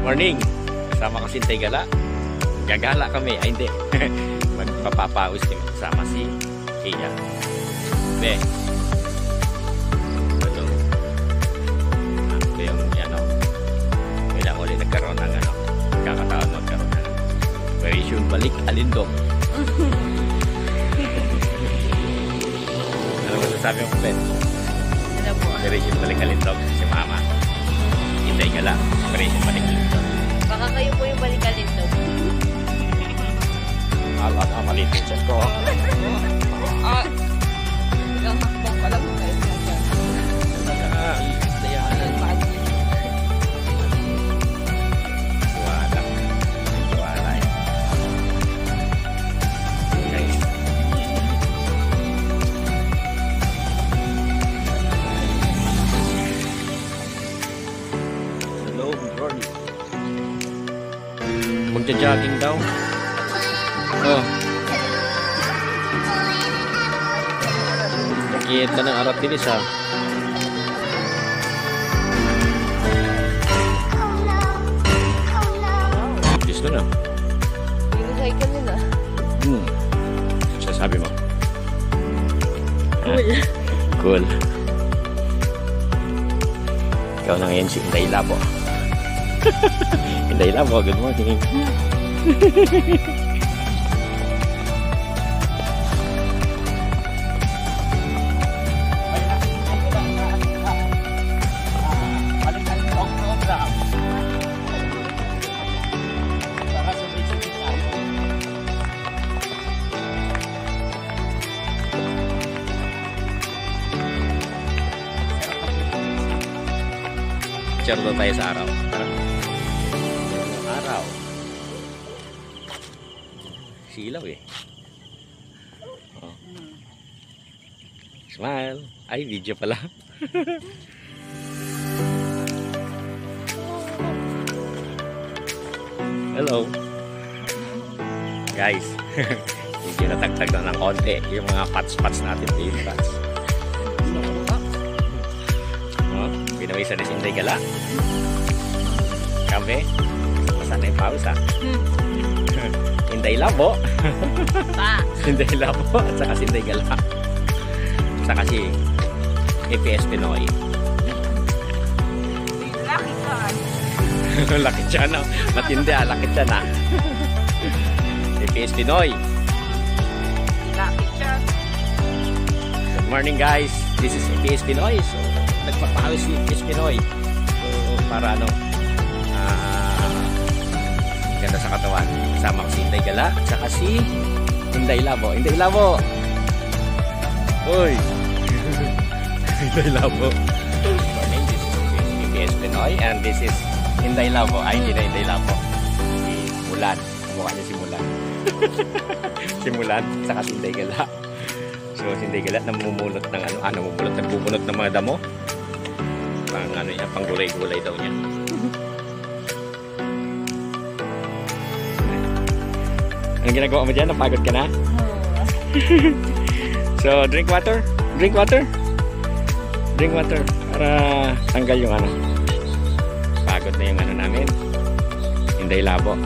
Morning! Kasama ko si Intay Gala. Gagala kami. Ay hindi. Magpapapawis kami kasama si Kia. Be. Ito. Ito yung ano. Kailang ulit nagkaroon ng ano. Kakataon nagkaroon ng Operation Balik Alindog. Ano masasabi mo, Ben? Ano po? Operation Balik Alindog. Si Mama. Intay Gala. Operation Balik Alindog. Baka kayo po yung balikalin daw. Alat ang malitin siya ko. Ilang hakbang pala po kayo. Wala. Guys. Hello, Jordan. Magja-jogging daw. Oh. Kita ng arap bilis ha. Bilis ko na. Unicycle nila. Sasabi mo. Cool. Cool. Ikaw na ngayon si Intay Labo. Intay Labo, good morning. Picture daw tayo sa araw. Araw. Silaw eh. Oh. Smile. Ay, video pala. Hello. Guys. Medyo natagtag na ng konti. Yung mga pats-pats natin. Baby pats. Pinawisan na si Intay Gala. Kami. Masana yung pawis ha. Intay Labo. Pa. Intay Labo. At saka si Intay Gala. At saka si EPS Pinoy. Lucky card. Laki siya na. Matindi ha. Laki siya na. EPS Pinoy. Lucky card. Good morning guys. This is EPS Pinoy. So, nagpapawis si EPS Pinoy. So, para ano, ganda sa katawan. Kasama ko si Intay Gala at saka si Intay Labo. Intay Labo! Uy! Intay Labo. Morning, this is EPS Pinoy and this is Intay Labo. Ay, hindi na Intay Labo. Si Mulan. Kamukha niya si Mulan. Si Mulan, saka si Intay Gala. So, si Intay Gala namumulot ng nagbubulot ng mga damo. Pang ano niya, pang gulay-gulay daw niya. Anong ginagawa mo dyan? Napagod ka na? So, drink water. Drink water. Drink water. Para tanggal yung ano. Pagod na yung ano namin. Intay Labo.